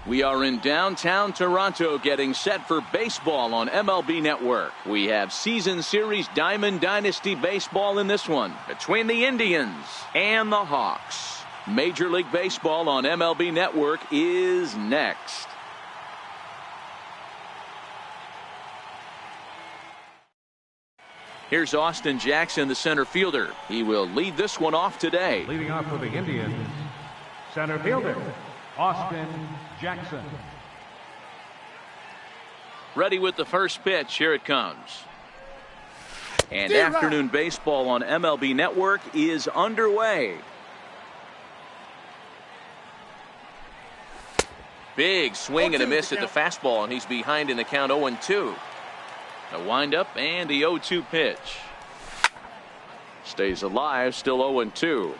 We are in downtown Toronto getting set for baseball on MLB Network. We have Season Series Diamond Dynasty Baseball in this one between the Indians and the Hawks. Major League Baseball on MLB Network is next. Here's Austin Jackson, the center fielder. He will lead this one off today. Leading off for the Indians, center fielder, Austin Jackson. Ready with the first pitch. Here it comes. And afternoon baseball on MLB Network is underway. Big swing and a miss at the fastball, and he's behind in the count 0-2. A windup and the 0-2 pitch. Stays alive, still 0-2.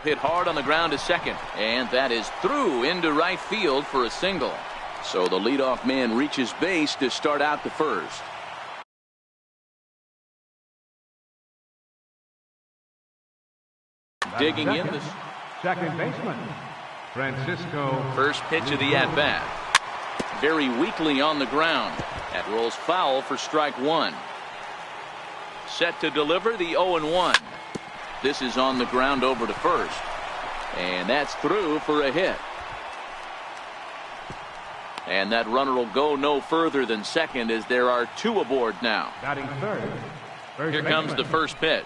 Hit hard on the ground to second, and that is through into right field for a single. So the leadoff man reaches base to start out the first. Digging in this second baseman, Francisco. First pitch of the at-bat. Very weakly on the ground. That rolls foul for strike one. Set to deliver the 0-1. This is on the ground over to first. And that's through for a hit. And that runner will go no further than second as there are two aboard now. Batting third. Here comes the first pitch.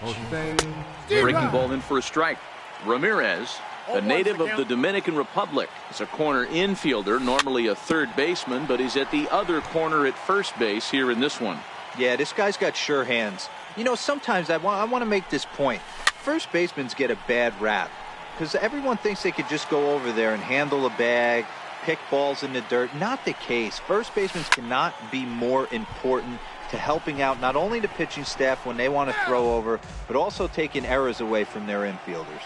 Breaking ball in for a strike. Ramirez, a native of the Dominican Republic, is a corner infielder, normally a third baseman, but he's at the other corner at first base here in this one. Yeah, this guy's got sure hands. You know, sometimes I want to make this point. First basemen get a bad rap because everyone thinks they could just go over there and handle a bag, pick balls in the dirt. Not the case. First basemen cannot be more important to helping out not only the pitching staff when they want to throw over, but also taking errors away from their infielders.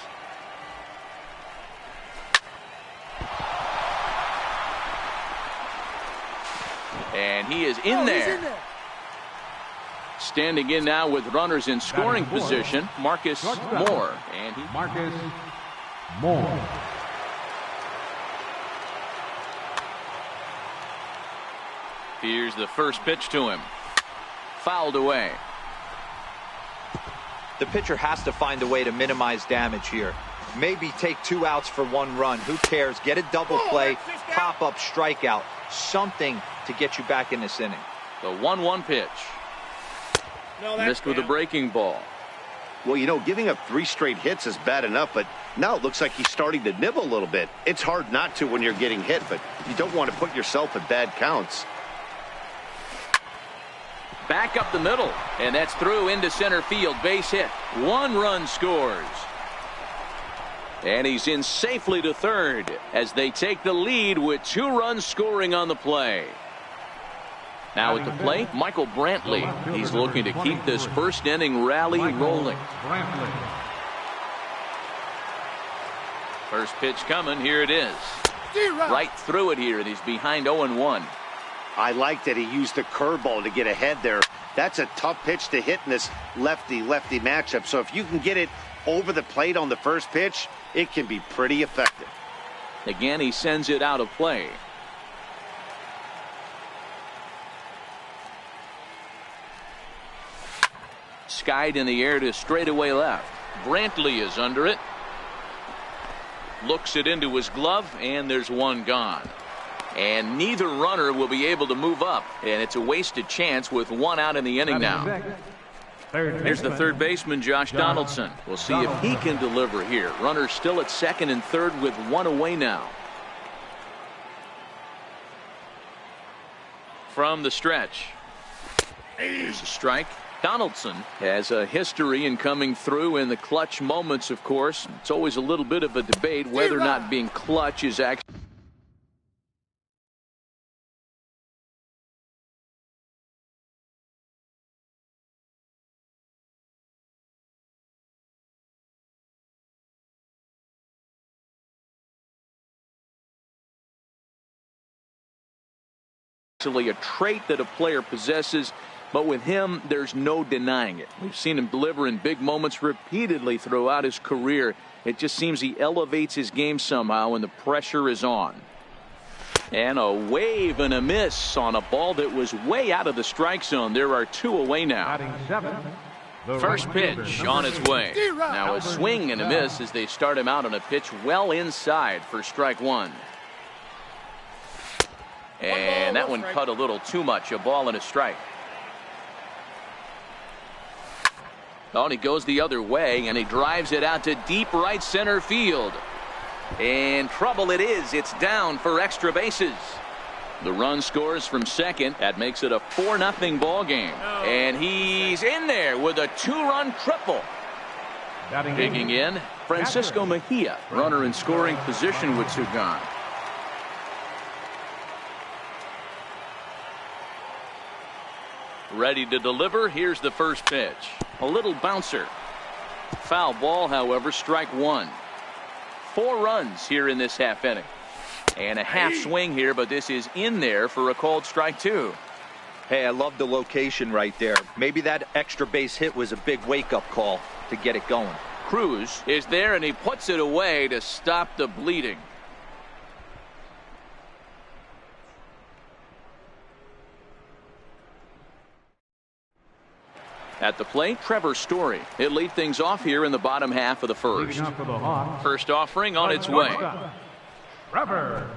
And he is in there. Standing in now with runners in scoring position, Marcus Moore. And Marcus Moore. Here's the first pitch to him. Fouled away. The pitcher has to find a way to minimize damage here. Maybe take 2 outs for 1 run. Who cares? Get a double play, pop up, strikeout. Something to get you back in this inning. The 1-1 pitch. Missed with a breaking ball. Well, you know, giving up 3 straight hits is bad enough, but now it looks like he's starting to nibble a little bit. It's hard not to when you're getting hit, but you don't want to put yourself in bad counts. Back up the middle, and that's through into center field. Base hit. 1 run scores. And he's in safely to third as they take the lead with 2 runs scoring on the play. Now at the plate, Michael Brantley. He's looking to keep this first inning rally rolling. First pitch coming. Here it is. Right through it here, and he's behind 0-1. I like that he used the curveball to get ahead there. That's a tough pitch to hit in this lefty-lefty matchup. So if you can get it over the plate on the first pitch, it can be pretty effective. Again, he sends it out of play. Skied in the air to straightaway left. Brantley is under it. Looks it into his glove, and there's 1 gone. And neither runner will be able to move up, and it's a wasted chance with 1 out in the inning now. Here's the third baseman, Josh Donaldson. We'll see if he can deliver here. Runner still at second and third with 1 away now. From the stretch. Here's a strike. Donaldson has a history in coming through in the clutch moments, of course. It's always a little bit of a debate whether or not being clutch is actually A trait that a player possesses, but with him, there's no denying it. We've seen him deliver in big moments repeatedly throughout his career. It just seems he elevates his game somehow when the pressure is on. And a wave and a miss on a ball that was way out of the strike zone. There are 2 away now. First pitch on its way. Now a swing and a miss as they start him out on a pitch well inside for strike 1. And that one cut a little too much. A ball and a strike. Oh, and he goes the other way, and he drives it out to deep right center field. And trouble it is. It's down for extra bases. The run scores from second. That makes it a 4-0 ball game. And he's in there with a 2-run triple. Digging in, Francisco Mejia. Runner in scoring position with 2 gone. Ready to deliver. Here's the first pitch. A little bouncer. Foul ball, however, strike 1. 4 runs here in this half inning. And a half swing here, but this is in there for a called strike 2. Hey, I love the location right there. Maybe that extra base hit was a big wake-up call to get it going. Cruz is there, and he puts it away to stop the bleeding. At the plate, Trevor Story. He'll lead things off here in the bottom half of the first. First offering on its way. Trevor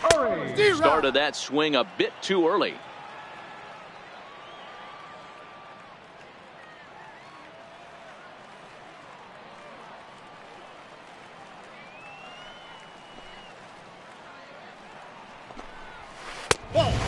Story. Started that swing a bit too early.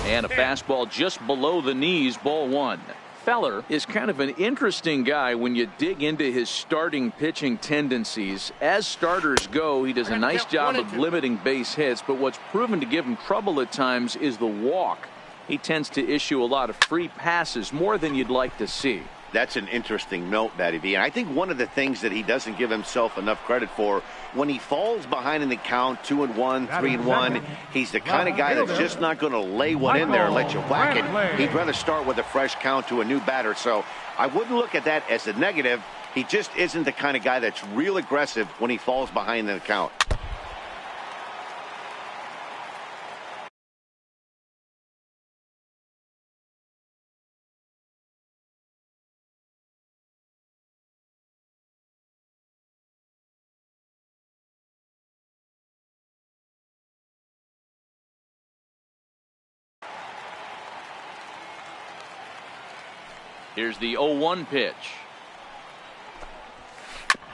And a fastball just below the knees, ball 1. Feller is kind of an interesting guy when you dig into his starting pitching tendencies. As starters go, he does a nice job of limiting base hits, but what's proven to give him trouble at times is the walk. He tends to issue a lot of free passes, more than you'd like to see. That's an interesting note, Matty V. And I think one of the things that he doesn't give himself enough credit for, when he falls behind in the count, 2-1, 3-1, he's the kind of guy that's just not going to lay one in there and let you whack it. He'd rather start with a fresh count to a new batter. So I wouldn't look at that as a negative. He just isn't the kind of guy that's real aggressive when he falls behind in the count. Here's the 0-1 pitch.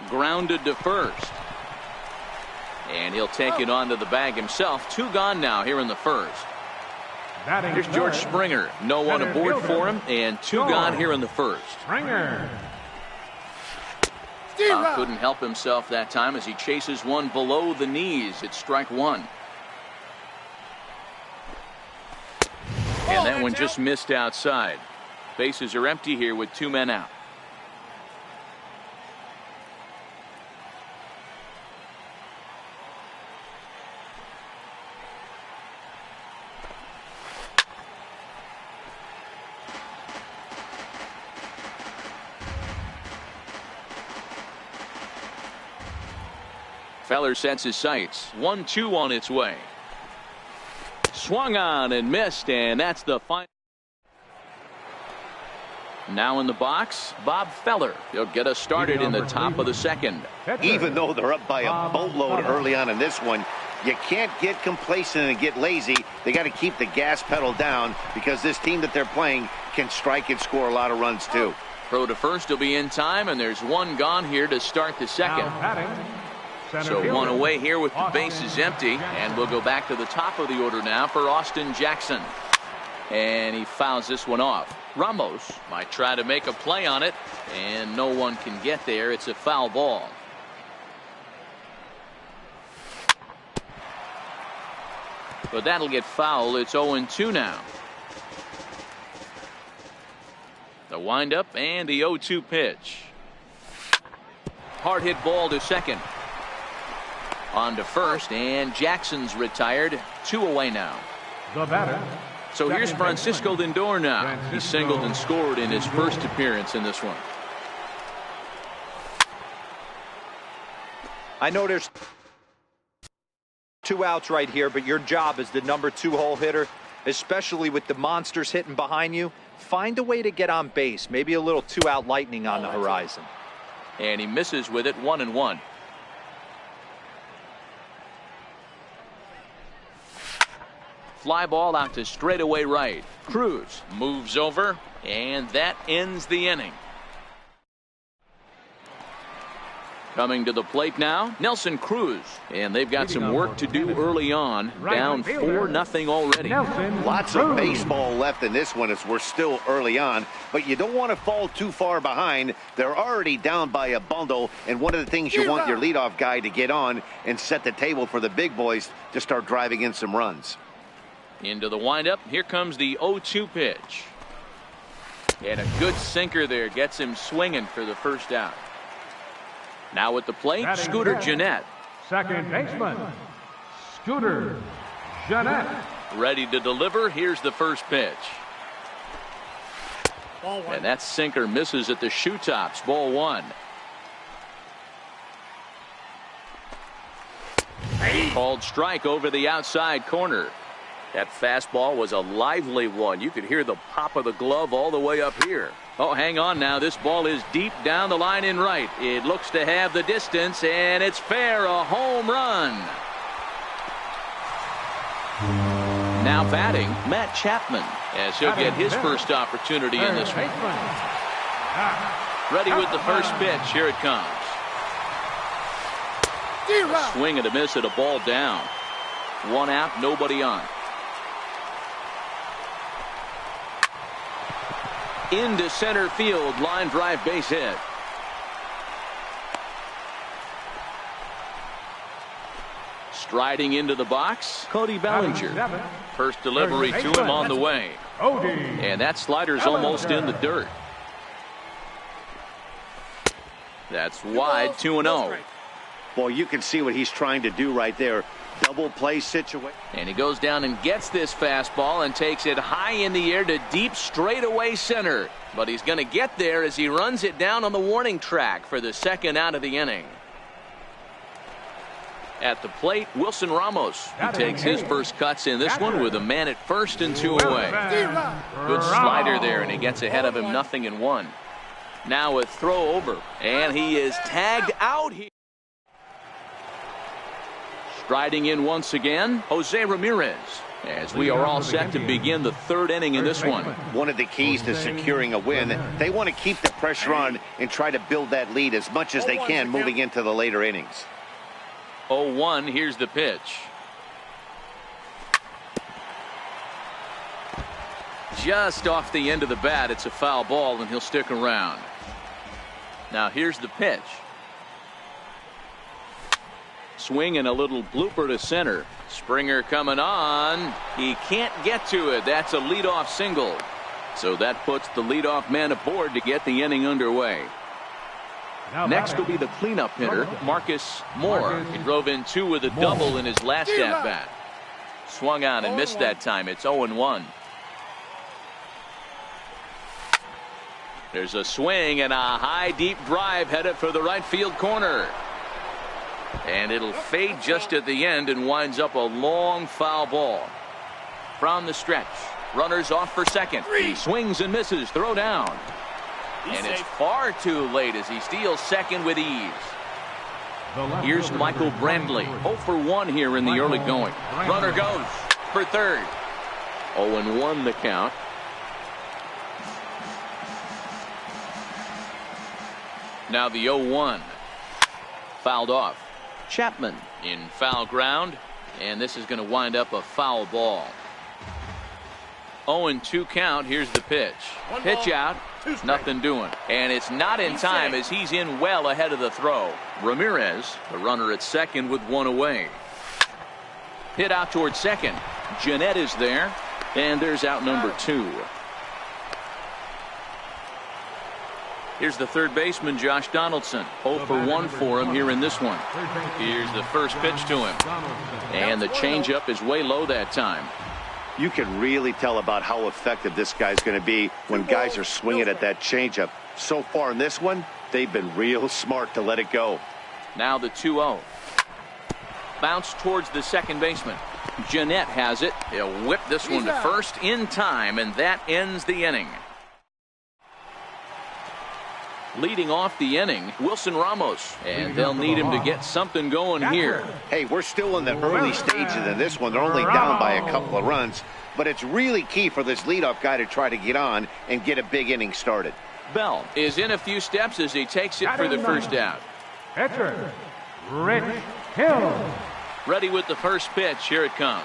Grounded to first. And he'll take it onto the bag himself. 2 gone now here in the first. Here's George Springer. No one aboard for him, and 2 gone here in the first. Springer. Couldn't help himself that time as he chases one below the knees. It's strike 1. And that one just missed outside. Bases are empty here with 2 men out. Feller sets his sights. 1-2 on its way. Swung on and missed, and that's the final. Now in the box, Bob Feller. He'll get us started in the top of the second. Even though they're up by a boatload early on in this one, you can't get complacent and get lazy. They got to keep the gas pedal down because this team that they're playing can strike and score a lot of runs too. Throw to first will be in time, and there's 1 gone here to start the second. So 1 away here with the bases empty, and we'll go back to the top of the order now for Austin Jackson. And he fouls this one off. Ramos might try to make a play on it, and no one can get there. It's a foul ball. But that'll get foul. It's 0-2 now. The windup and the 0-2 pitch. Hard hit ball to second. On to first, and Jackson's retired. 2 away now. The batter, So here's Francisco Lindor now. He singled and scored in his first appearance in this one. I know there's 2 outs right here, but your job as the number 2 hole hitter, especially with the monsters hitting behind you, find a way to get on base. Maybe a little 2-out lightning on the horizon. And he misses with it, 1-1. Fly ball out to straightaway right. Cruz moves over, and that ends the inning. Coming to the plate now, Nelson Cruz. And they've got some work to do early on. Down 4-0 already. Lots of baseball left in this one as we're still early on. But you don't want to fall too far behind. They're already down by a bundle. And one of the things you want your leadoff guy to get on and set the table for the big boys to start driving in some runs. Into the windup. Here comes the 0-2 pitch. And a good sinker there gets him swinging for the first out. Now at the plate, Scooter Gennett. Second baseman, Scooter Gennett. Ready to deliver. Here's the first pitch. And that sinker misses at the shoe tops. Ball 1. Called strike over the outside corner. That fastball was a lively one. You could hear the pop of the glove all the way up here. Oh, hang on now. This ball is deep down the line in right. It looks to have the distance, and it's fair. A home run. Now batting, Matt Chapman, as he'll get his first opportunity in this one. Ready with the first pitch. Here it comes. A swing and a miss at a ball down. 1 out, nobody on. Into center field, line drive, base hit. Striding into the box, Cody Bellinger. First delivery to him on the way. And that slider's almost in the dirt. That's wide, 2-0. Boy, you can see what he's trying to do right there. Double play situation. And he goes down and gets this fastball and takes it high in the air to deep straightaway center. But he's going to get there as he runs it down on the warning track for the second out of the inning. At the plate, Wilson Ramos. He takes his first cuts in this one with a man at first and 2 away. Good slider there, and he gets ahead of him, 0-1. Now a throw over, and he is tagged out here. Striding in once again, Jose Ramirez, as we are all set to begin the third inning in this one. One of the keys to securing a win, they want to keep the pressure on and try to build that lead as much as they can moving into the later innings. 0-1, here's the pitch. Just off the end of the bat, it's a foul ball, and he'll stick around. Now here's the pitch. Swing and a little blooper to center. Springer coming on. He can't get to it. That's a leadoff single. So that puts the leadoff man aboard to get the inning underway. Next will be the cleanup hitter, Marcus Moore. He drove in 2 with a double in his last at-bat. Swung on and missed that time. It's 0-1. There's a swing and a high deep drive headed for the right field corner. And it'll fade just at the end and winds up a long foul ball. From the stretch, runners off for second. He swings and misses, throw down. And it's far too late as he steals second with ease. Here's Michael Brantley, 0 for 1 here in the early going. Runner goes for third. 0-1 the count. Now the 0-1. Fouled off. Chapman in foul ground, and this is going to wind up a foul ball. 0-2 count. Here's the pitch. Pitch out. Nothing doing. And it's not in time as he's in well ahead of the throw. Ramirez, the runner at second with 1 away. Hit out towards second. Gennett is there, and there's out number 2. Here's the third baseman, Josh Donaldson. 0 for 1 for him here in this one. Here's the first pitch to him. And the changeup is way low that time. You can really tell about how effective this guy's going to be when guys are swinging at that changeup. So far in this one, they've been real smart to let it go. Now the 2-0. Bounce towards the second baseman. Jeanette has it. He'll whip this one to first in time, and that ends the inning. Leading off the inning, Wilson Ramos, and they'll need him to get something going here. Hey, we're still in the early stages of this one. They're only down by a couple of runs, but it's really key for this leadoff guy to try to get on and get a big inning started. Bell is in a few steps as he takes it for the first out. Pitcher, Rich Hill. Ready with the first pitch. Here it comes.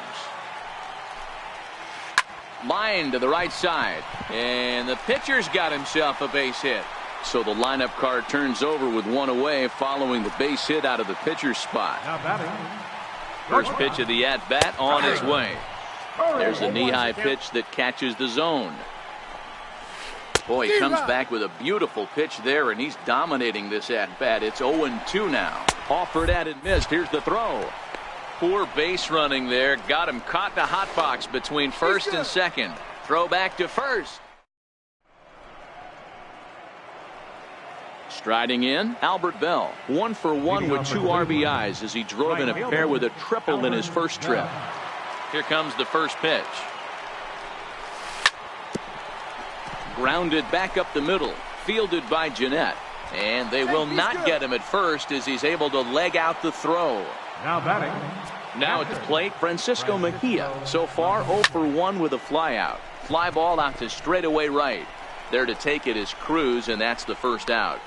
Line to the right side, and the pitcher's got himself a base hit. So the lineup card turns over with one away following the base hit out of the pitcher's spot. First pitch of the at-bat on its way. There's a knee-high pitch that catches the zone. Boy, he comes back with a beautiful pitch there, and he's dominating this at-bat. It's 0-2 now. Offered at and missed. Here's the throw. Poor base running there. Got him caught in a hot box between first and second. Throw back to first. Striding in, Albert Bell. 1 for 1 with 2 RBIs as he drove in a pair with a triple in his first trip. Here comes the first pitch. Grounded back up the middle. Fielded by Jeanette. And they will not get him at first as he's able to leg out the throw. Now batting. Now at the plate, Francisco Mejia. So far 0 for 1 with a flyout. Fly ball out to straightaway right. There to take it is Cruz, and that's the first out.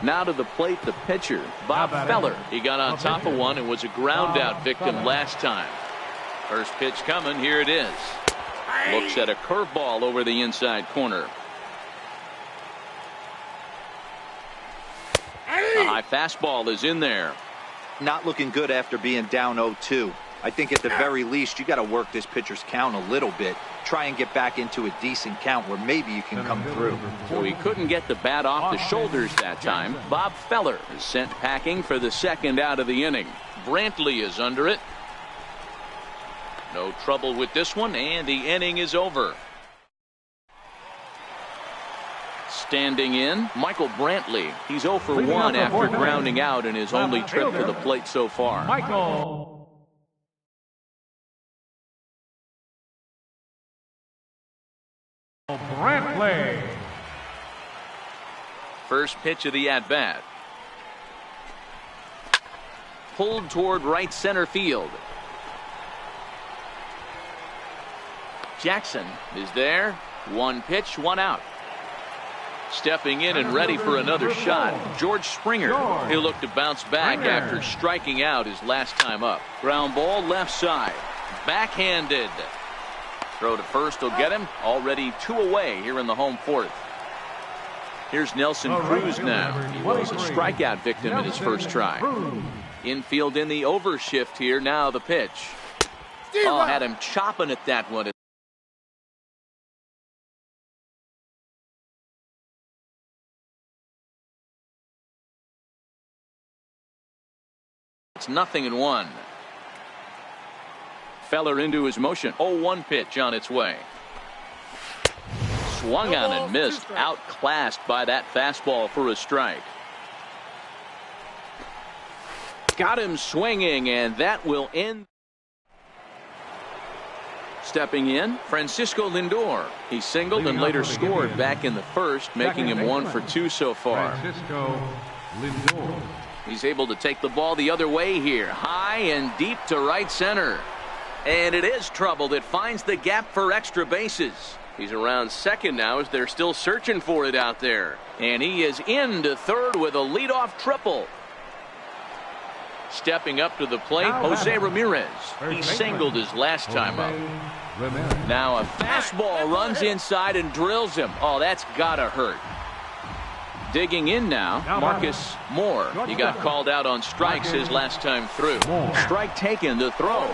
Now to the plate, the pitcher, Bob Feller. He got on top of one and was a ground out victim last time. First pitch coming. Here it is. Looks at a curveball over the inside corner. A high fastball is in there. Not looking good after being down 0-2. I think at the very least you got to work this pitcher's count a little bit. Try and get back into a decent count where maybe you can come through. So he couldn't get the bat off the shoulders that time. Bob Feller is sent packing for the second out of the inning. Brantley is under it. No trouble with this one, and the inning is over. Standing in, Michael Brantley. He's 0 for 1 after grounding out in his only trip to the plate so far. Michael Brantley. First pitch of the at-bat. Pulled toward right center field. Jackson is there. 1 pitch, 1 out. Stepping in and ready for another shot, George Springer. He'll look to bounce back after striking out his last time up. Ground ball left side. Backhanded. Throw to first will get him. Already 2 away here in the home fourth. Here's Nelson Cruz now. He was a strikeout victim in his first try. Infield in the overshift here. Now the pitch. Oh, had him chopping at that one. It's 0-1. Feller into his motion. 0-1 pitch on its way. Swung on and missed. Outclassed by that fastball for a strike. Got him swinging, and that will end. Stepping in, Francisco Lindor. He singled and later scored back in the first, making him 1 for 2 so far. Francisco Lindor. He's able to take the ball the other way here. High and deep to right center. And it is trouble that finds the gap for extra bases. He's around second now as they're still searching for it out there. And he is into third with a leadoff triple. Stepping up to the plate, Jose Ramirez. He singled his last time up. Now a fastball runs inside and drills him. Oh, that's gotta hurt. Digging in now, Marcus Moore. He got called out on strikes his last time through. Strike taken to throw.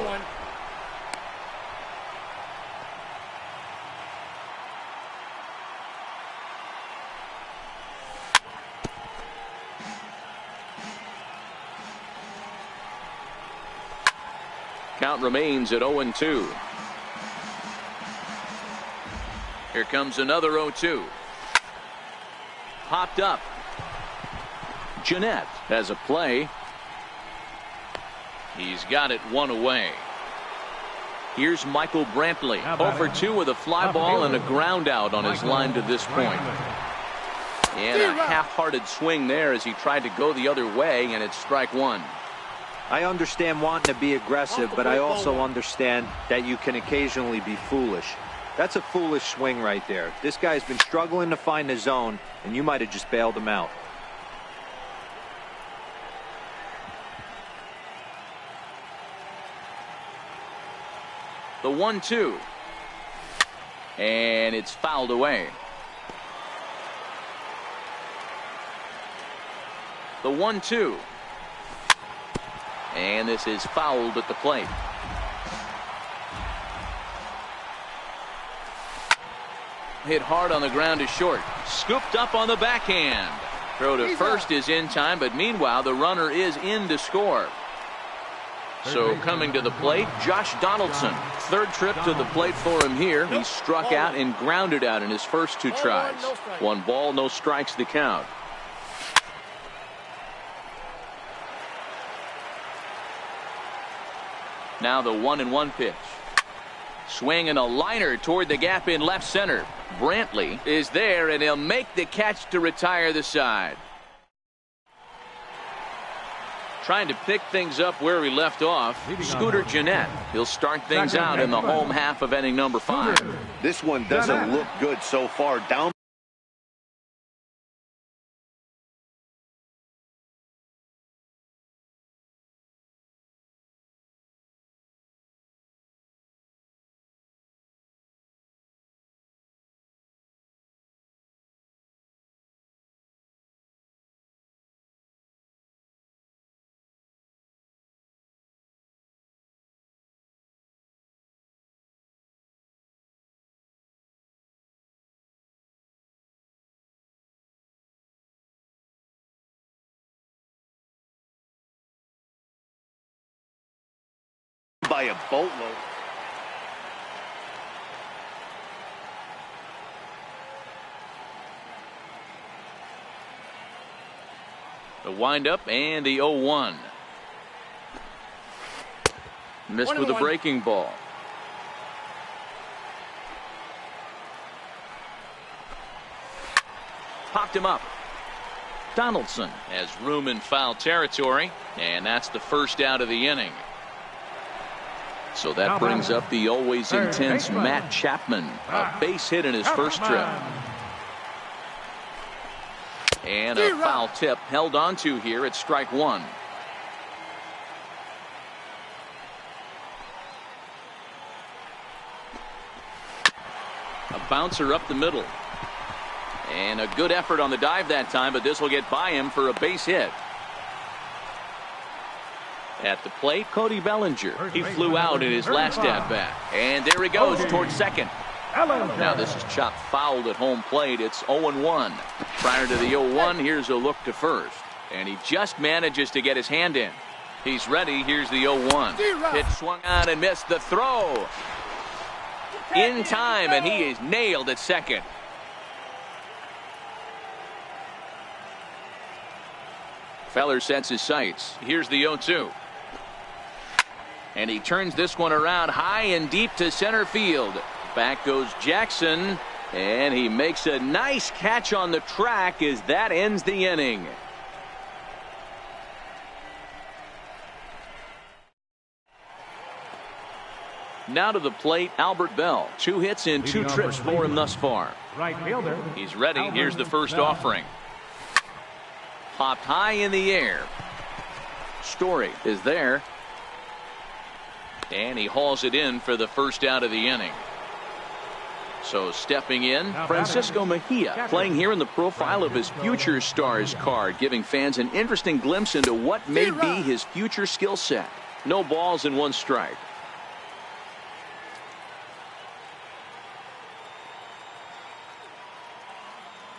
count remains at 0-2. Here comes another 0-2. Popped up. Jeanette has a play. He's got it one away. Here's Michael Brantley. 0-2 with a fly ball and a ground out on his line to this point. And a half-hearted swing there as he tried to go the other way, and it's strike one. I understand wanting to be aggressive, but I also understand that you can occasionally be foolish. That's a foolish swing right there. This guy's been struggling to find the zone, and you might have just bailed him out. The 1-2. And it's fouled away. The 1-2. And this is fouled at the plate. Hit hard on the ground to short. Scooped up on the backhand. Throw to first is in time, but meanwhile the runner is in to score. So coming to the plate, Josh Donaldson. Third trip to the plate for him here. He struck out and grounded out in his first two tries. 1 ball, no strikes the count. Now the 1-1 pitch. Swing and a liner toward the gap in left center. Brantley is there, and he'll make the catch to retire the side. Trying to pick things up where we left off. Scooter Jeanette. He'll start things out in the home half of inning number 5. This one doesn't look good so far. Down. By a boatload. The windup and the 0-1. Missed with a breaking ball. Popped him up. Donaldson has room in foul territory, and that's the first out of the inning. So that brings up the always intense Matt Chapman. A base hit in his first trip. And a foul tip held onto here at strike one. A bouncer up the middle. And a good effort on the dive that time, but this will get by him for a base hit. At the plate, Cody Bellinger. He flew out in his last at-bat. And there he goes towards second. Now this is chopped fouled at home plate. It's 0-1. Prior to the 0-1, here's a look to first. And he just manages to get his hand in. He's ready. Here's the 0-1. Pitch swung on and missed the throw. In time, and he is nailed at second. Feller sets his sights. Here's the 0-2. And he turns this one around high and deep to center field. Back goes Jackson, and he makes a nice catch on the track as that ends the inning. Now to the plate, Albert Bell. 2 hits in 2 trips for him thus far. Right fielder. He's ready. Here's the first offering. Popped high in the air. Story is there. And he hauls it in for the first out of the inning. So stepping in, Francisco Mejia, playing here in the profile of his Future Stars card, giving fans an interesting glimpse into what may be his future skill set. No balls and 1 strike.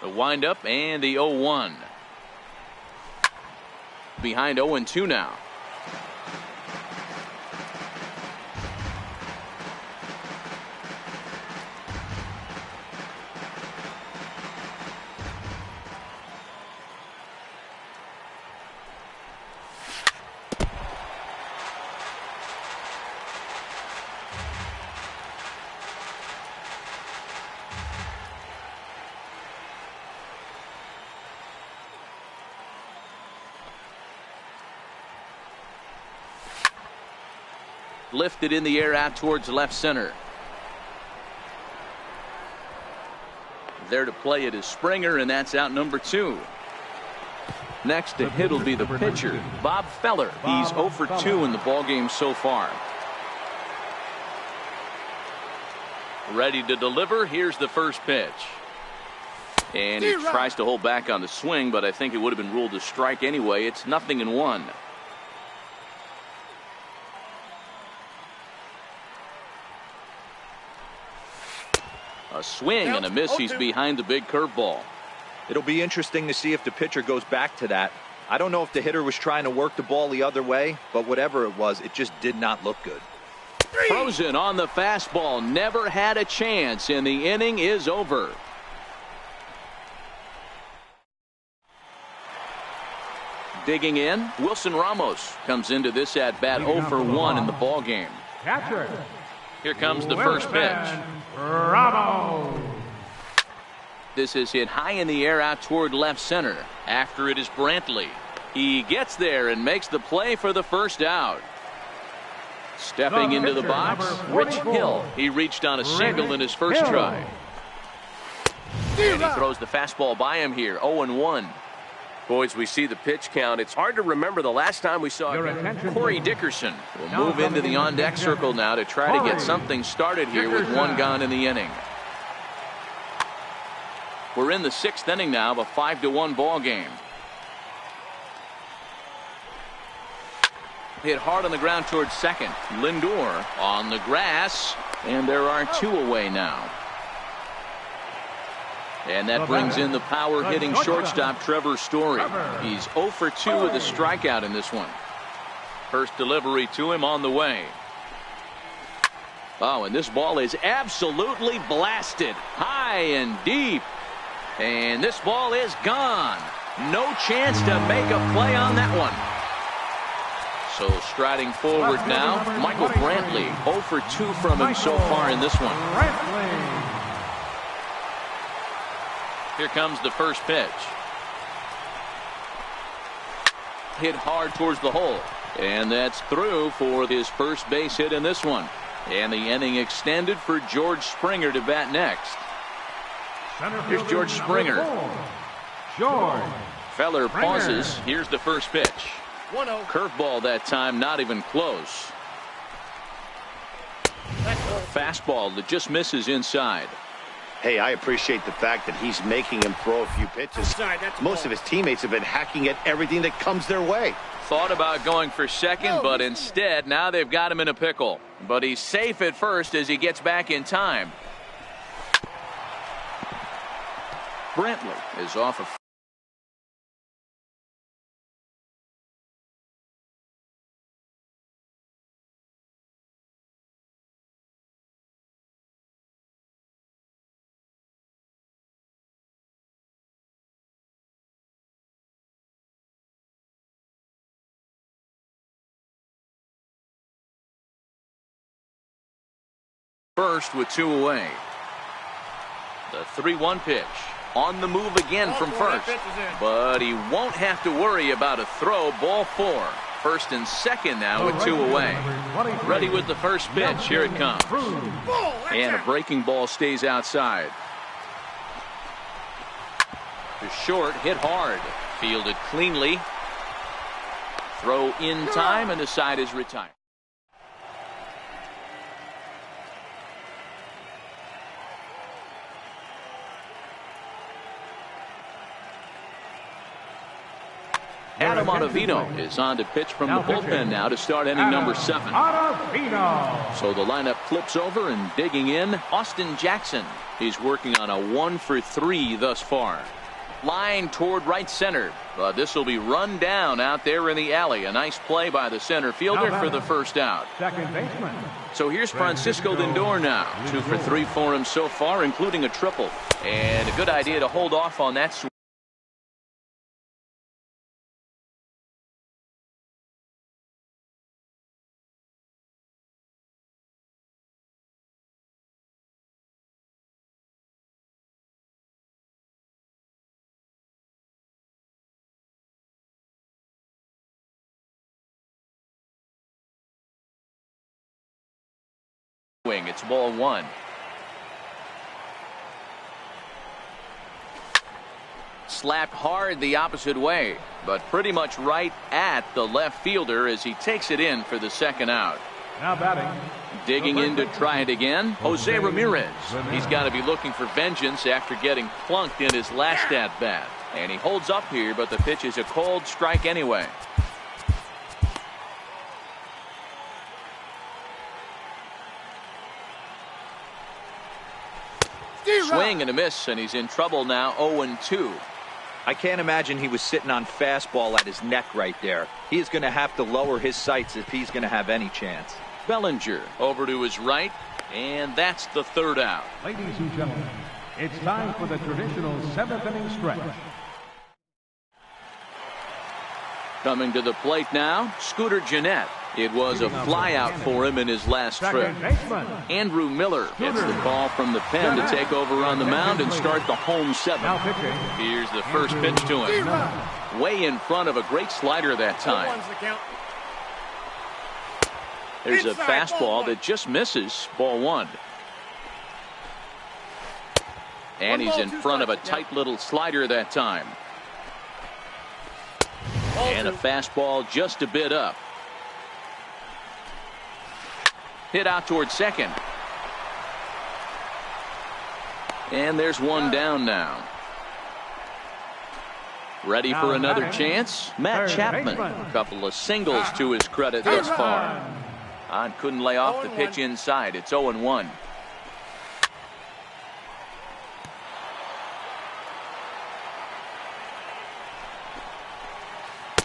The windup and the 0-1. Behind 0-2 now. Lifted in the air out towards left center. There to play it is Springer, and that's out number 2. Next to hit will be the pitcher, Bob Feller. He's 0 for 2 in the ballgame so far. Ready to deliver. Here's the first pitch. And he tries to hold back on the swing, but I think it would have been ruled a strike anyway. It's 0-1. A swing and a miss. He's behind the big curveball. It'll be interesting to see if the pitcher goes back to that. I don't know if the hitter was trying to work the ball the other way, but whatever it was, it just did not look good. Frozen on the fastball. Never had a chance, and the inning is over. Digging in, Wilson Ramos comes into this at bat 0 for 1 in the ball game. Catcher. Here comes the first pitch. Ramos. This is hit high in the air out toward left center. After it is Brantley. He gets there and makes the play for the first out. Stepping into the box, Rich Hill. He reached on a single in his first try. And he throws the fastball by him here, 0-1. Boys, we see the pitch count. It's hard to remember the last time we saw Corey Dickerson will move into the on-deck circle now to try to get something started here with 1 gone in the inning. We're in the 6th inning now of a 5-1 ball game. Hit hard on the ground towards second. Lindor on the grass, and there are 2 away now. And that brings in the power-hitting shortstop Trevor Story. He's 0 for 2 with a strikeout in this one. First delivery to him on the way. Oh, and this ball is absolutely blasted high and deep. And this ball is gone. No chance to make a play on that one. So striding forward now, Michael Brantley, 0 for 2 from him so far in this one. Here comes the first pitch. Hit hard towards the hole. And that's through for his first base hit in this one. And the inning extended for George Springer to bat next. Here's George Springer. Feller pauses. Here's the first pitch. Curveball that time, not even close. Fastball that just misses inside. Hey, I appreciate the fact that he's making him throw a few pitches. Most of his teammates have been hacking at everything that comes their way. Thought about going for second, but instead now they've got him in a pickle. But he's safe at first as he gets back in time. Brantley is off of first with 2 away. The 3-1 pitch. On the move again from first. But he won't have to worry about a throw. Ball 4. First and second now with 2 away. Ready with the first pitch. Here it comes. And a breaking ball stays outside. To short, hit hard. Fielded cleanly. Throw in time, and the side is retired. Adam Ottavino is on to pitch from the bullpen now to start inning number 7. So the lineup flips over, and digging in, Austin Jackson. He's working on a 1 for 3 thus far. Line toward right center. But this will be run down out there in the alley. A nice play by the center fielder for the first out. Second baseman. So here's Francisco Lindor now. 2 for 3 for him so far, including a triple. And a good idea to hold off on that swing. It's ball one. Slapped hard the opposite way, but pretty much right at the left fielder as he takes it in for the second out. Now batting. Digging in to try it again, Jose Ramirez. He's got to be looking for vengeance after getting plunked in his last at bat. And he holds up here, but the pitch is a cold strike anyway. Swing and a miss, and he's in trouble now. 0-2. I can't imagine he was sitting on fastball at his neck right there. He is going to have to lower his sights if he's going to have any chance. Bellinger over to his right, and that's the third out. Ladies and gentlemen, it's time for the traditional seventh inning stretch. Coming to the plate now, Scooter Gennett. It was a flyout for him in his last trip. Andrew Miller gets the call from the pen to take over on the mound and start the home seventh. Here's the first pitch to him. Way in front of a great slider that time. There's a fastball that just misses. Ball one. And he's in front of a tight little slider that time. And a fastball just a bit up. Hit out towards second. And there's one down now. Ready for another chance? Matt Chapman. A couple of singles to his credit thus far. On couldn't lay off the pitch inside. It's 0-1.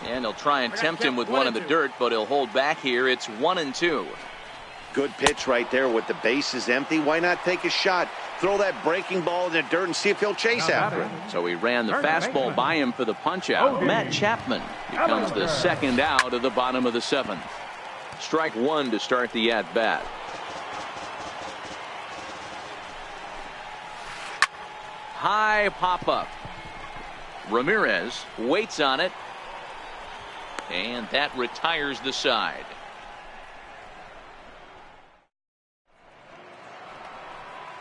And he'll try and tempt him with one in the dirt, but he'll hold back here. It's 1-2. Good pitch right there with the bases empty. Why not take a shot? Throw that breaking ball in the dirt and see if he'll chase after it. So he ran the fastball by him for the punch out. Matt Chapman becomes the second out of the bottom of the seventh. Strike one to start the at bat. High pop up. Ramirez waits on it. And that retires the side.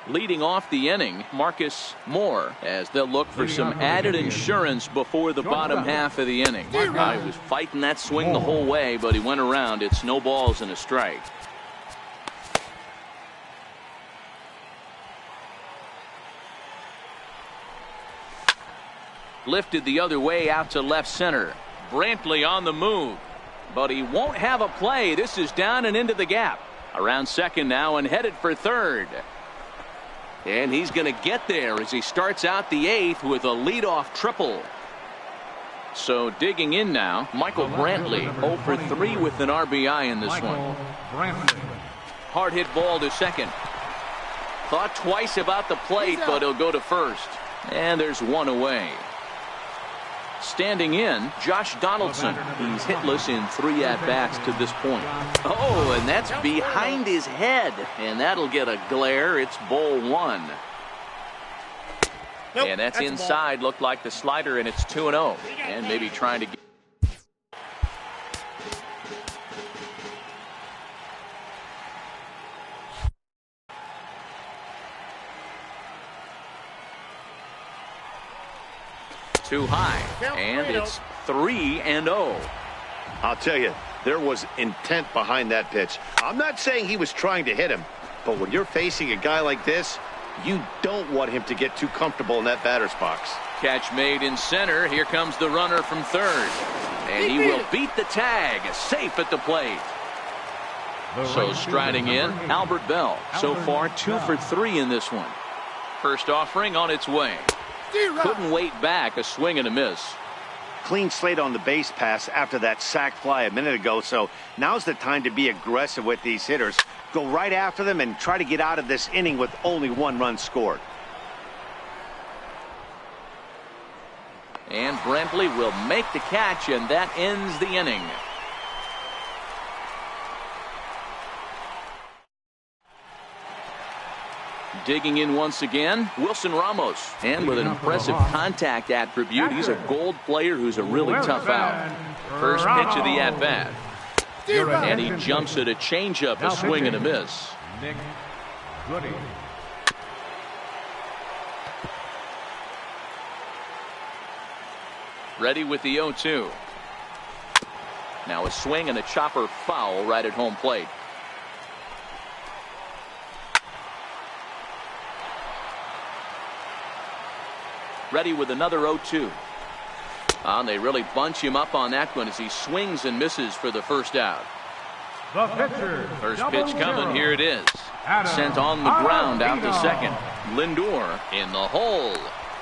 Leading off the inning, Marcus Moore, as they'll look for some added insurance before the bottom half of the inning. He was fighting that swing the whole way, but he went around. It's no balls and a strike. Lifted the other way out to left center. Brantley on the move, but he won't have a play. This is down and into the gap. Around second now and headed for third. And he's going to get there as he starts out the eighth with a leadoff triple. So digging in now, Michael Brantley 0 for 3 with an RBI in this one. Hard hit ball to second. Thought twice about the plate, but he'll go to first. And there's one away. Standing in, Josh Donaldson. He's hitless in 3 at-bats to this point. Oh, and that's behind his head. And that'll get a glare. It's ball one. Nope, and that's inside. Looked like the slider, and it's 2-0. And maybe trying to get... too high, and it's 3-0. I'll tell you, there was intent behind that pitch. I'm not saying he was trying to hit him, but when you're facing a guy like this, you don't want him to get too comfortable in that batter's box. Catch made in center. Here comes the runner from third, and he will beat the tag. Safe at the plate. So striding in, Albert Bell. So far 2 for 3 in this one. First offering on its way. Couldn't wait back. A swing and a miss. Clean slate on the base pass after that sac fly a minute ago, so now's the time to be aggressive with these hitters. Go right after them and try to get out of this inning with only 1 run scored. And Brantley will make the catch, and that ends the inning. Digging in once again, Wilson Ramos. And with an impressive contact attribute, he's a gold player who's a really tough out. First pitch of the at-bat. And he jumps at a changeup, a swing and a miss. Goody. Ready with the 0-2. Now a swing and a chopper foul right at home plate. Ready with another 0-2. And they really bunch him up on that one as he swings and misses for the first out. The pitcher. First pitch coming. Here it is. Adam Sent on the ground out to Ottavino. second. Lindor in the hole.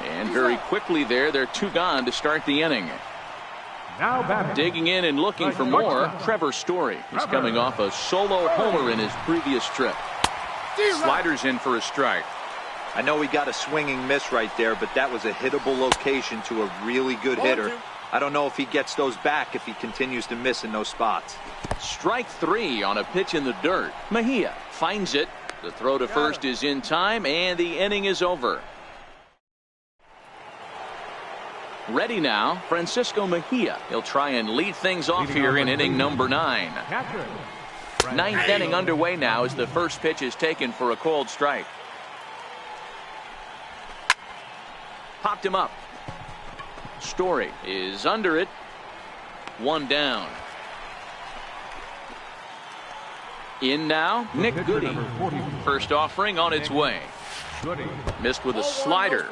And very quickly they're two gone to start the inning. Now batting. Digging in and looking for more, Trevor Story. He's coming off a solo homer in his previous trip. Sliders in for a strike. I know he got a swinging miss right there, but that was a hittable location to a really good hitter. I don't know if he gets those back if he continues to miss in those spots. Strike 3 on a pitch in the dirt. Mejia finds it. The throw to first is in time, and the inning is over. Ready now, Francisco Mejia. He'll try and lead things off here in inning number 9. Catcher. Ninth inning underway now as the first pitch is taken for a cold strike. Popped him up. Story is under it. One down. In now, Nick Goody. First offering on its way. Goody. Missed with a slider.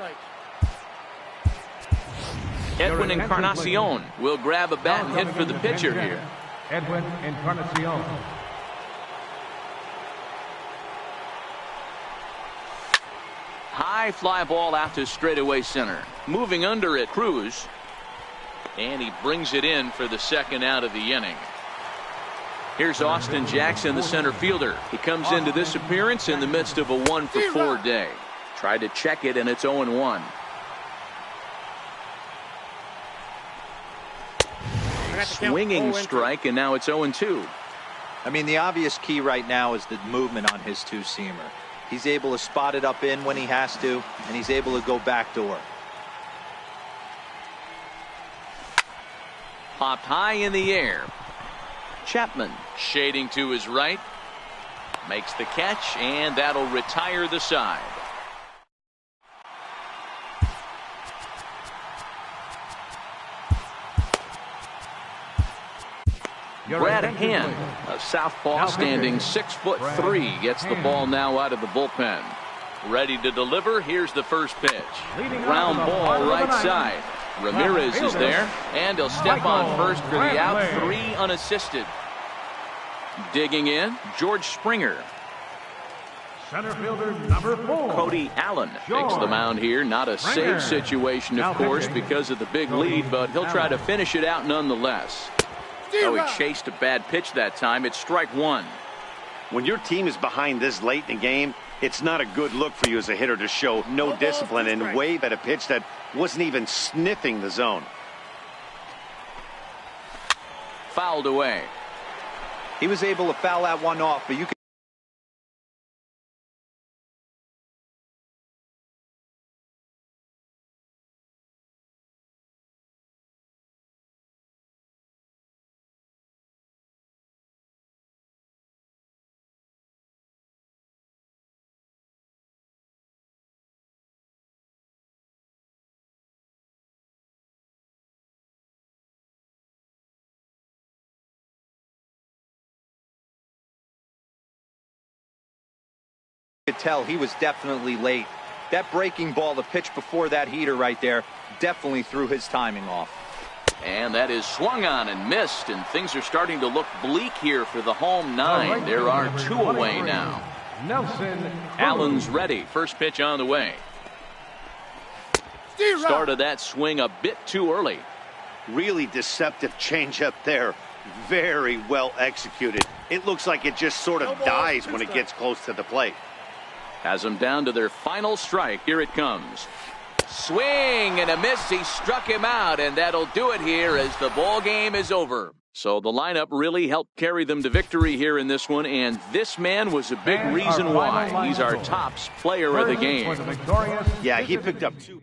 Edwin Encarnacion will grab a bat and hit for the pitcher here. Edwin Encarnacion. High fly ball out to straightaway center. Moving under it, Cruz. And he brings it in for the second out of the inning. Here's Austin Jackson, the center fielder. He comes into this appearance in the midst of a 1-for-4 day. Tried to check it, and it's 0-1. Swinging strike, and now it's 0-2. I mean, the obvious key right now is the movement on his two-seamer. He's able to spot it up in when he has to, and he's able to go backdoor. Popped high in the air. Chapman shading to his right. Makes the catch, and that'll retire the side. Brad Hand, a southpaw standing 6'3", gets the ball now out of the bullpen. Ready to deliver. Here's the first pitch. Ground ball right side. Ramirez is there, and he'll step on first for the out. 3 unassisted. Digging in, George Springer. Center fielder number 4. Cody Allen takes the mound here. Not a safe situation, of course, because of the big lead, but he'll try to finish it out nonetheless. Oh, he chased a bad pitch that time. It's strike 1. When your team is behind this late in the game, it's not a good look for you as a hitter to show no discipline and wave at a pitch that wasn't even sniffing the zone. Fouled away. He was able to foul that one off, but you can tell he was definitely late. That breaking ball, the pitch before that heater right there, definitely threw his timing off. And that is swung on and missed, and things are starting to look bleak here for the home 9. There are 2 away now. Nelson. Allen's ready. First pitch on the way. Started that swing a bit too early. Really deceptive changeup there. Very well executed. It looks like it just sort of dies when it gets close to the plate. Has them down to their final strike. Here it comes. Swing and a miss. He struck him out, and that'll do it here as the ball game is over. So the lineup really helped carry them to victory here in this one, and this man was a big reason why. He's our top player of the game. Yeah, he picked up 2.